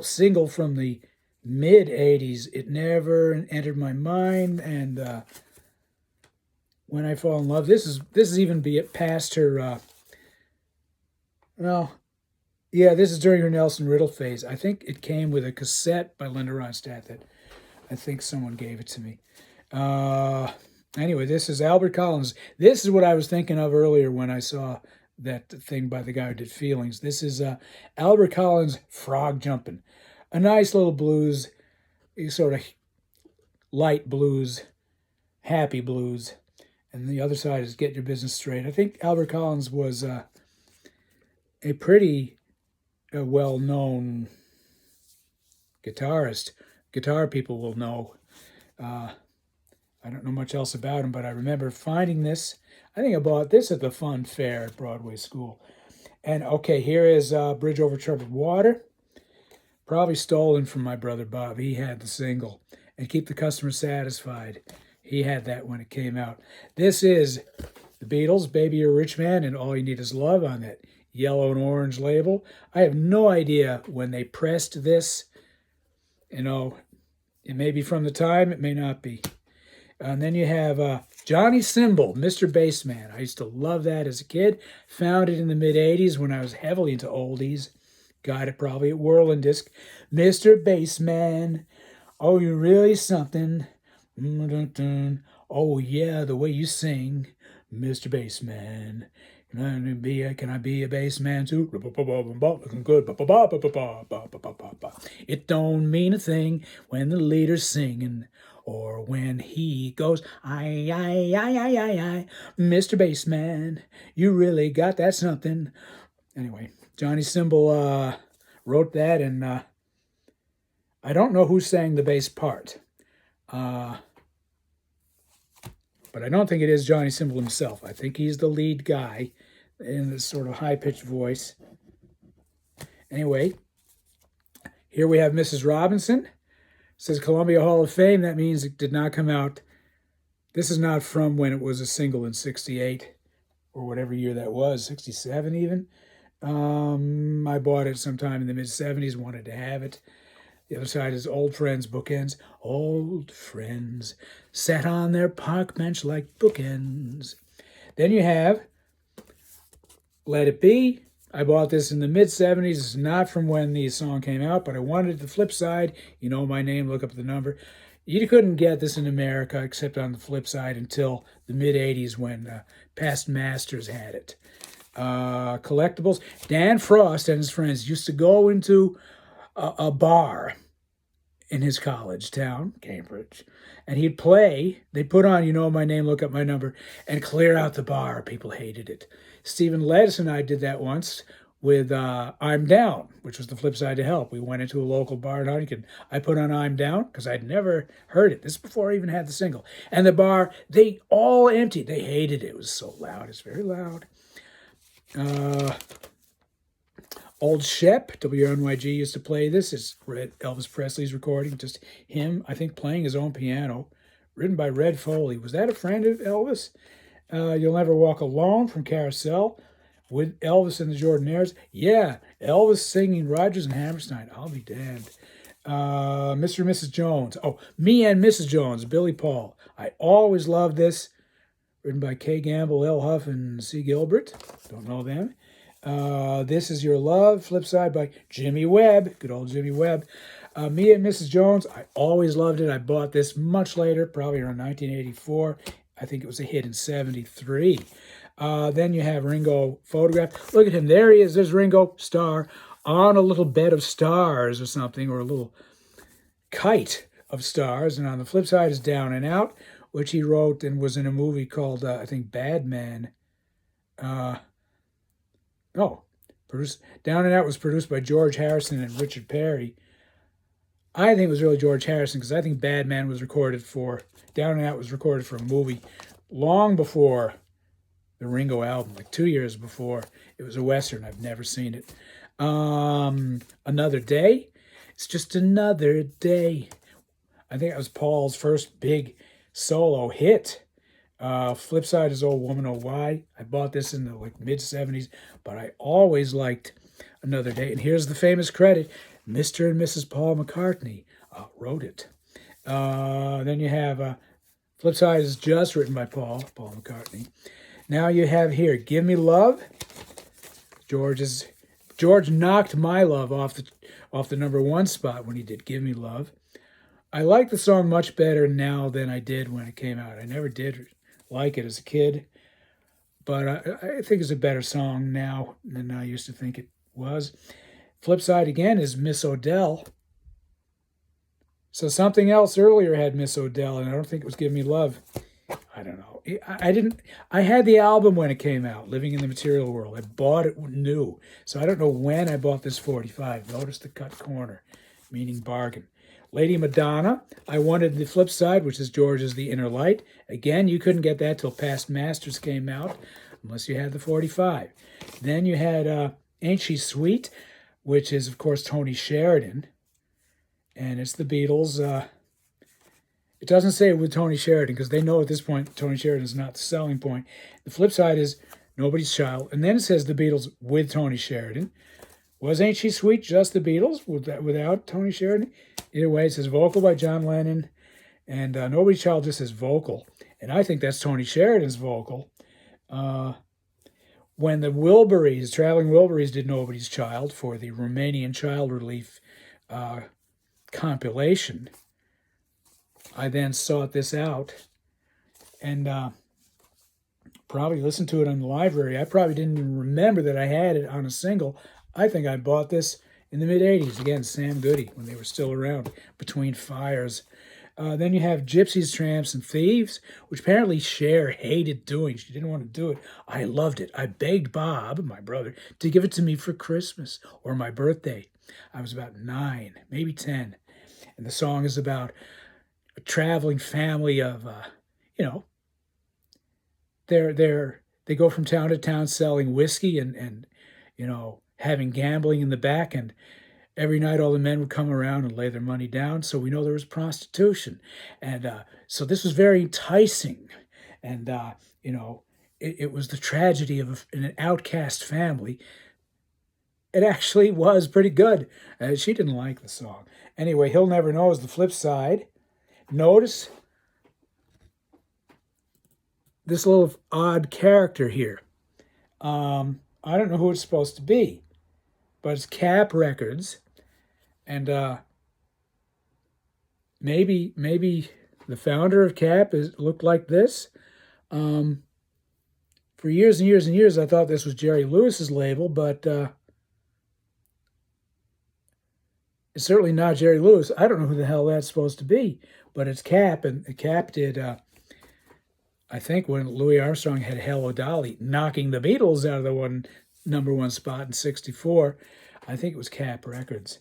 single from the mid 80s. It never entered my mind, and When I Fall in Love. This is even past her. This is during her Nelson Riddle phase. I think it came with a cassette by Linda Ronstadt that I think someone gave it to me. Anyway, this is Albert Collins. This is what I was thinking of earlier when I saw that thing by the guy who did Feelings. This is Albert Collins' Frog Jumpin'. A nice little blues, sort of light blues, happy blues. And the other side is Get Your Business Straight. I think Albert Collins was a pretty well-known guitarist. Guitar people will know. I don't know much else about him, but I remember finding this. I think I bought this at the Fun Fair at Broadway School. And okay, here is Bridge Over Troubled Water. Probably stolen from my brother Bob. He had the single. And Keep the Customer Satisfied. He had that when it came out. This is the Beatles, Baby You're a Rich Man, and All You Need Is Love on that yellow and orange label. I have no idea when they pressed this. You know, it may be from the time, it may not be. And then you have Johnny Cymbal, Mr. Bassman. I used to love that as a kid. Found it in the mid-'80s when I was heavily into oldies. Got it probably at Whirling Disc. Mr. Bassman, oh, you're really something. Oh, yeah, the way you sing, Mr. Bassman. Can I be a bassman too? Looking good. It don't mean a thing when the leader's singing or when he goes, I. Mr. Bassman, you really got that something. Anyway, Johnny Cymbal wrote that, and I don't know who sang the bass part. But I don't think it is Johnny Cymbal himself. I think he's the lead guy in this sort of high-pitched voice. Anyway, here we have Mrs. Robinson. It says Columbia Hall of Fame. That means it did not come out. This is not from when it was a single in 68 or whatever year that was, 67 even. I bought it sometime in the mid-70s, wanted to have it. The other side is Old Friends, Bookends. Old friends sat on their park bench like bookends. Then you have Let It Be. I bought this in the mid-70s. It's not from when the song came out, but I wanted the flip side. You know my name, look up the number. You couldn't get this in America except on the flip side until the mid-'80s when Past Masters had it. Collectibles. Dan Frost and his friends used to go into a bar in his college town, Cambridge, and he'd play. They put on You Know My Name, Look Up My Number, and clear out the bar. People hated it. Stephen Lettis and I did that once with I'm Down, which was the flip side to Help. We went into a local bar in Huntington. I put on I'm Down because I'd never heard it. This is before I even had the single. And the bar, they all emptied. They hated it. It was so loud. It's very loud. Old Shep, WNYG used to play this. It's Elvis Presley's recording, just him, I think, playing his own piano, written by Red Foley. Was that a friend of Elvis? You'll Never Walk Alone from Carousel with Elvis and the Jordanaires. Yeah, Elvis singing Rodgers and Hammerstein. I'll be damned. Mr. and Mrs. Jones. Oh, Me and Mrs. Jones, Billy Paul. I always loved this. Written by Kay Gamble, L. Huff, and C. Gilbert. Don't know them. This Is Your Love, flip side by Jimmy Webb. Good old Jimmy Webb. Me and Mrs. Jones, I always loved it. I bought this much later, probably around 1984. I think it was a hit in 73. Then you have Ringo Photograph. Look at him. There he is. There's Ringo, star, on a little bed of stars or something, or a little kite of stars. And on the flip side is Down and Out, which he wrote and was in a movie called, I think, Bad Man. Down and Out was produced by George Harrison and Richard Perry. I think it was really George Harrison because I think Bad Man was recorded for, Down and Out was recorded for a movie long before the Ringo album, like 2 years before. It was a Western. I've never seen it. Another Day. It's just another day. I think that was Paul's first big solo hit. Flip side is Old Woman, Oh Why. I bought this in the mid-70s, but I always liked Another Day. And here's the famous credit. Mr. and Mrs. Paul McCartney wrote it. Then you have flip side is Just, written by Paul McCartney. Now you have here Give Me Love. George knocked My Love off the number one spot when he did Give Me Love. I like the song much better now than I did when it came out. I never did like it as a kid. but I think it's a better song now than I used to think it was. Flip side again is Miss Odell. So something else earlier had Miss Odell, and I don't think it was Give Me Love. I don't know. I didn't. I had the album when it came out, Living in the Material World. I bought it new, so I don't know when I bought this 45. Notice the cut corner, meaning bargain. Lady Madonna. I wanted the flip side, which is George's The Inner Light. Again, you couldn't get that till Past Masters came out, unless you had the 45. Then you had Ain't She Sweet, which is of course Tony Sheridan, and it's the Beatles. It doesn't say it with Tony Sheridan because they know at this point Tony Sheridan is not the selling point. The flip side is Nobody's Child, and then it says the Beatles with Tony Sheridan. Was Ain't She Sweet just the Beatles without Tony Sheridan? Either way, it says vocal by John Lennon, and Nobody's Child just says vocal, and I think that's Tony Sheridan's vocal. When the Wilburys, Traveling Wilburys, did Nobody's Child for the Romanian Child Relief compilation, I then sought this out and probably listened to it in the library. I probably didn't even remember that I had it on a single. I think I bought this in the mid-'80s. Again, Sam Goody, when they were still around, Between Fires. Then you have Gypsies, Tramps, and Thieves, which apparently Cher hated doing. She didn't want to do it. I loved it. I begged Bob, my brother, to give it to me for Christmas or my birthday. I was about 9, maybe 10. And the song is about a traveling family of, they go from town to town selling whiskey and having gambling in the back, and every night all the men would come around and lay their money down. So we know there was prostitution, and so this was very enticing, and it was the tragedy of an outcast family. It actually was pretty good. She didn't like the song. Anyway, He'll Never Know is the flip side. Notice this little odd character here. I don't know who it's supposed to be, but it's Cap Records, and maybe the founder of Cap looked like this. For years and years and years, I thought this was Jerry Lewis's label, but it's certainly not Jerry Lewis. I don't know who the hell that's supposed to be, but it's Cap, and Cap did, I think, when Louis Armstrong had Hello Dolly, knocking the Beatles out of the number one spot in '64. I think it was Cap Records.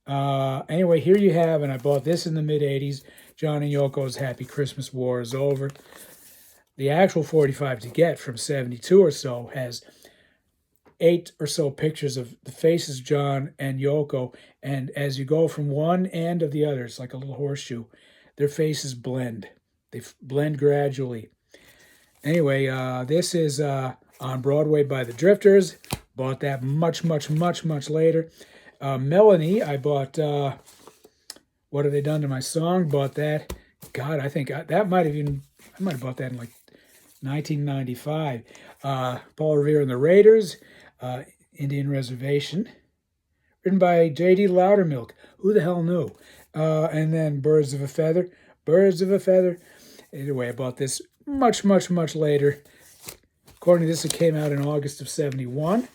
Anyway, here you have, and I bought this in the mid-'80s, John and Yoko's Happy Christmas War is Over. The actual 45 to get from 72 or so has 8 or so pictures of the faces of John and Yoko, and as you go from one end of the other, it's like a little horseshoe, their faces blend. They blend gradually. Anyway, this is on Broadway by the Drifters. Bought that much, much, much, much later. Melanie, I bought, What Have They Done to My Song? Bought that. God, I think I might have bought that in like 1995. Paul Revere and the Raiders. Indian Reservation, written by J.D. Loudermilk. Who the hell knew? And then Birds of a Feather. Anyway, I bought this much, much, much later. According to this, it came out in August of 71.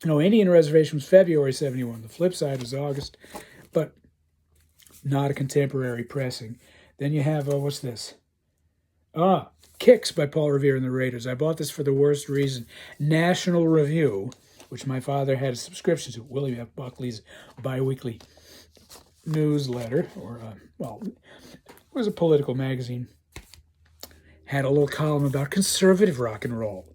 No, Indian Reservation was February 71. The flip side was August, but not a contemporary pressing. Then you have, what's this? Kicks by Paul Revere and the Raiders. I bought this for the worst reason. National Review, which my father had a subscription to, William F. Buckley's biweekly newsletter, or, it was a political magazine, had a little column about conservative rock and roll.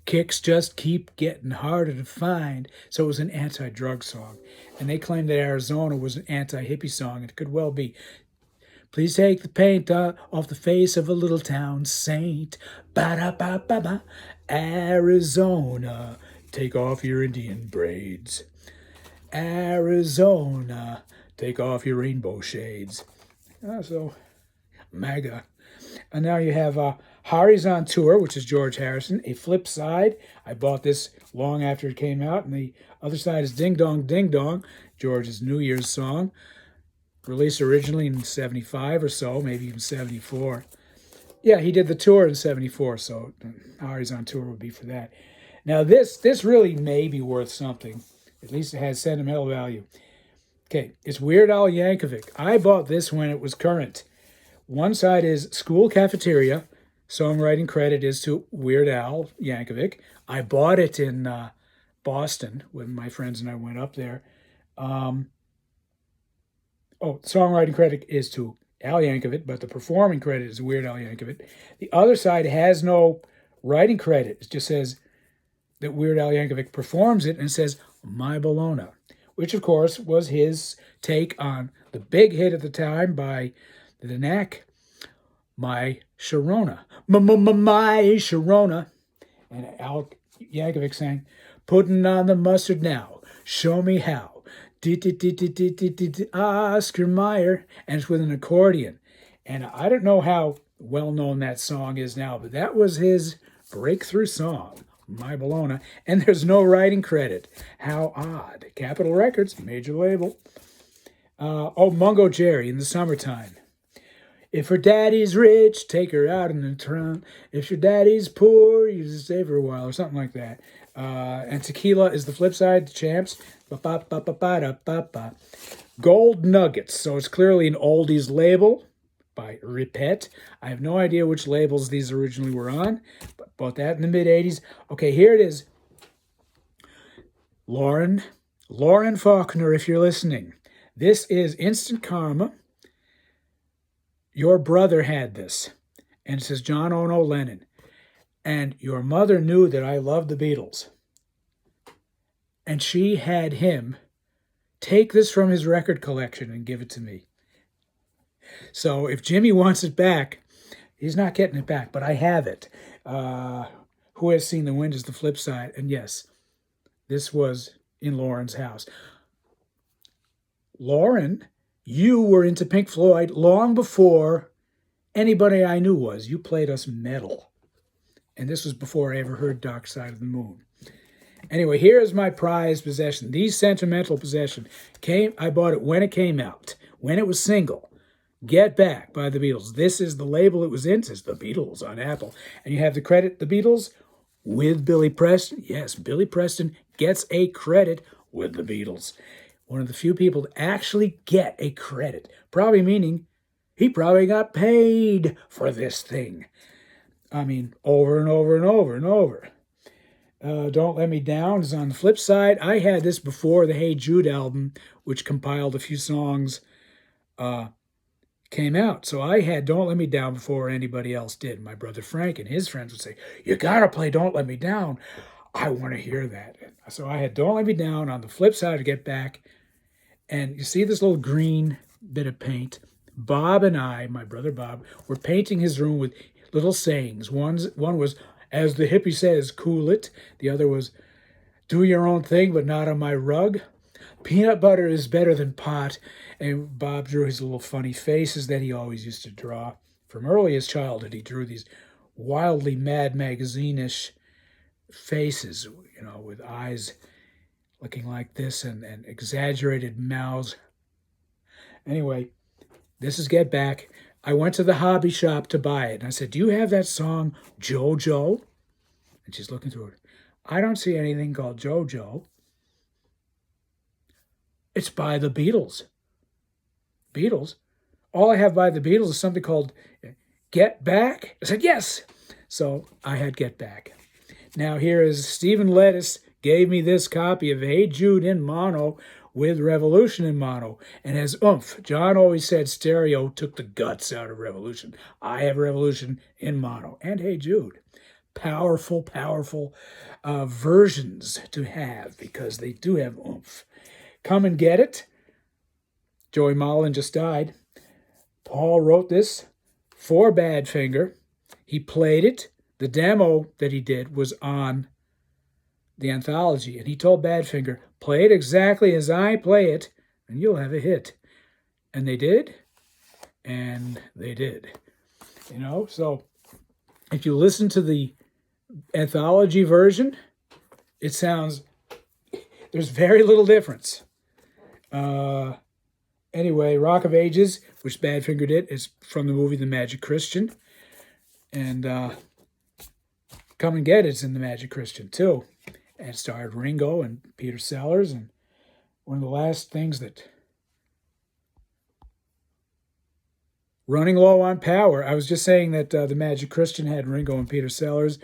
Kicks just keep getting harder to find. So it was an anti-drug song. And they claimed that Arizona was an anti-hippie song. It could well be. Please take the paint off the face of a little town saint. Ba-da-ba-ba-ba. Arizona, take off your Indian braids. Arizona, take off your rainbow shades. So, MAGA. And now you have Harry's on Tour, which is George Harrison. A flip side. I bought this long after it came out. And the other side is Ding Dong, Ding Dong, George's New Year's song. Released originally in 75 or so, maybe even 74. Yeah, he did the tour in '74, so how he's on tour would be for that. Now this really may be worth something. At least it has sentimental value. Okay, it's Weird Al Yankovic. I bought this when it was current. One side is School Cafeteria. Songwriting credit is to Weird Al Yankovic. I bought it in Boston when my friends and I went up there. Um, songwriting credit is to Al Yankovic, but the performing credit is Weird Al Yankovic. The other side has no writing credit. It just says that Weird Al Yankovic performs it and says My Bologna, which of course was his take on the big hit at the time by the Knack, My Sharona. My Sharona. And Al Yankovic sang, Putting on the mustard now, show me how. Oscar Mayer, and it's with an accordion. And I don't know how well known that song is now, but that was his breakthrough song, My Bologna. And there's no writing credit. How odd. Capitol Records, major label. Mungo Jerry in the summertime. If her daddy's rich, take her out in the trunk. If your daddy's poor, you just stay for a while, or something like that. And Tequila is the flip side, the Champs. Ba-ba-ba-ba-ba-da-ba-ba. Gold Nuggets. So it's clearly an oldies label by Ripette. I have no idea which labels these originally were on, but bought that in the mid-'80s. Okay, here it is. Lauren Faulkner, if you're listening. This is Instant Karma. Your brother had this. And it says John Ono Lennon. And your mother knew that I loved the Beatles. And she had him take this from his record collection and give it to me. So if Jimmy wants it back, he's not getting it back, but I have it. Who Has Seen the Wind is the flip side. And yes, this was in Lauren's house. Lauren, you were into Pink Floyd long before anybody I knew was. You played us metal. And this was before I ever heard Dark Side of the Moon. Anyway, here is my prized possession. These sentimental possession I bought it when it came out, when it was single. Get Back by the Beatles. This is the label it was in. It says The Beatles on Apple. And you have the credit, The Beatles, with Billy Preston. Yes, Billy Preston gets a credit with the Beatles. One of the few people to actually get a credit. Probably meaning he probably got paid for this thing. I mean, over and over and over and over. Don't Let Me Down is on the flip side. I had this before the Hey Jude album, which compiled a few songs, came out. So I had Don't Let Me Down before anybody else did. My brother Frank and his friends would say, you got to play Don't Let Me Down. I want to hear that. So I had Don't Let Me Down on the flip side to Get Back. And you see this little green bit of paint? Bob and I, my brother Bob, were painting his room with little sayings. One was, as the hippie says, cool it. The other was, do your own thing, but not on my rug. Peanut butter is better than pot. And Bob drew his little funny faces that he always used to draw. From early his childhood, he drew these wildly Mad Magazine-ish faces, with eyes looking like this and exaggerated mouths. Anyway, this is Get Back. I went to the hobby shop to buy it. And I said, do you have that song, JoJo? And she's looking through it. I don't see anything called JoJo. It's by the Beatles. Beatles? All I have by the Beatles is something called Get Back. I said, yes. So I had Get Back. Now here is Stephen Lettuce gave me this copy of Hey Jude in mono with Revolution in mono. And as oomph, John always said stereo took the guts out of Revolution. I have Revolution in mono. And Hey Jude. Powerful, powerful versions to have because they do have oomph. Come and Get It. Joey Molland just died. Paul wrote this for Badfinger. He played it. The demo that he did was on the anthology, and he told Badfinger, play it exactly as I play it, and you'll have a hit. And they did, and they did. So if you listen to the anthology version, it sounds, there's very little difference. Anyway, Rock of Ages, which Badfinger did, is from the movie The Magic Christian. And Come and Get It's in the Magic Christian, too. And it starred Ringo and Peter Sellers. And one of the last things that... Running Low on Power. I was just saying that the Magic Christian had Ringo and Peter Sellers.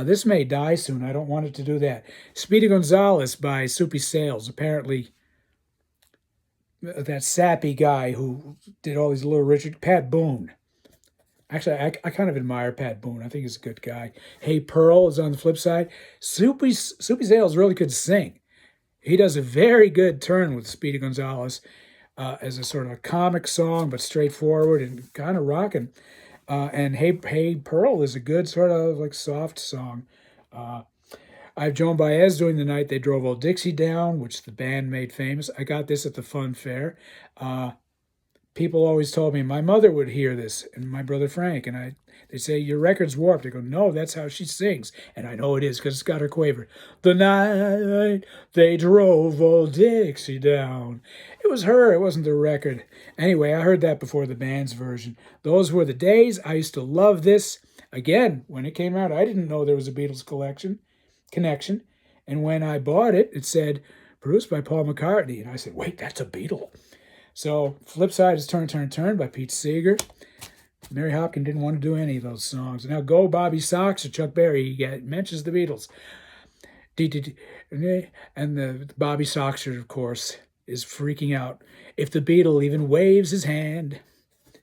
This may die soon. I don't want it to do that. Speedy Gonzales by Soupy Sales. Apparently, that sappy guy who did all these Little Richard, Pat Boone. Actually, I kind of admire Pat Boone. I think he's a good guy. Hey Pearl is on the flip side. Soupy Sales really could sing. He does a very good turn with Speedy Gonzales as a sort of a comic song, but straightforward and kind of rocking. And Hey Pearl is a good sort of like soft song. I have Joan Baez doing The Night They Drove Old Dixie Down, which the band made famous. I got this at the fun fair. People always told me my mother would hear this, and my brother Frank, and they'd say, your record's warped. I go, no, that's how she sings. And I know it is because it's got her quaver. The night they drove old Dixie down. It was her. It wasn't the record. Anyway, I heard that before the band's version. Those were the days. I used to love this. Again, when it came out, I didn't know there was a Beatles connection. And when I bought it, it said, produced by Paul McCartney. And I said, wait, that's a Beatle. So, flip side is Turn, Turn, Turn by Pete Seeger. Mary Hopkin didn't want to do any of those songs. Now, Go Bobby Sox or Chuck Berry, he mentions the Beatles. And the Bobby Soxer, of course, is freaking out. If the Beatle even waves his hand,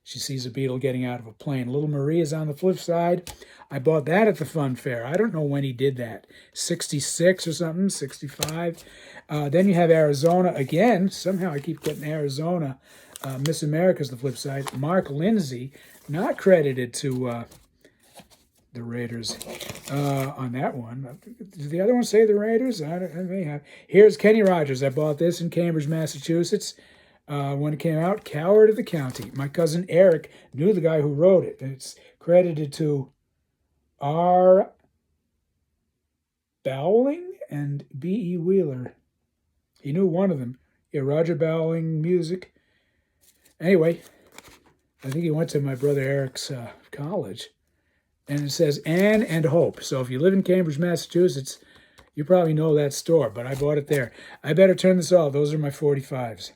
she sees a Beatle getting out of a plane. Little Marie is on the flip side. I bought that at the fun fair. I don't know when he did that. 66 or something, 65. Then you have Arizona again. Somehow I keep getting Arizona. Miss America's the flip side. Mark Lindsay, not credited to the Raiders on that one. Did the other one say the Raiders? I may have. Here's Kenny Rogers. I bought this in Cambridge, Massachusetts. When it came out, Coward of the County. My cousin Eric knew the guy who wrote it. It's credited to R. Bowling and B.E. Wheeler. He knew one of them. Yeah, Roger Bowling music. Anyway, I think he went to my brother Eric's college. And it says Anne and Hope. So if you live in Cambridge, Massachusetts, you probably know that store, but I bought it there. I better turn this off. Those are my 45s.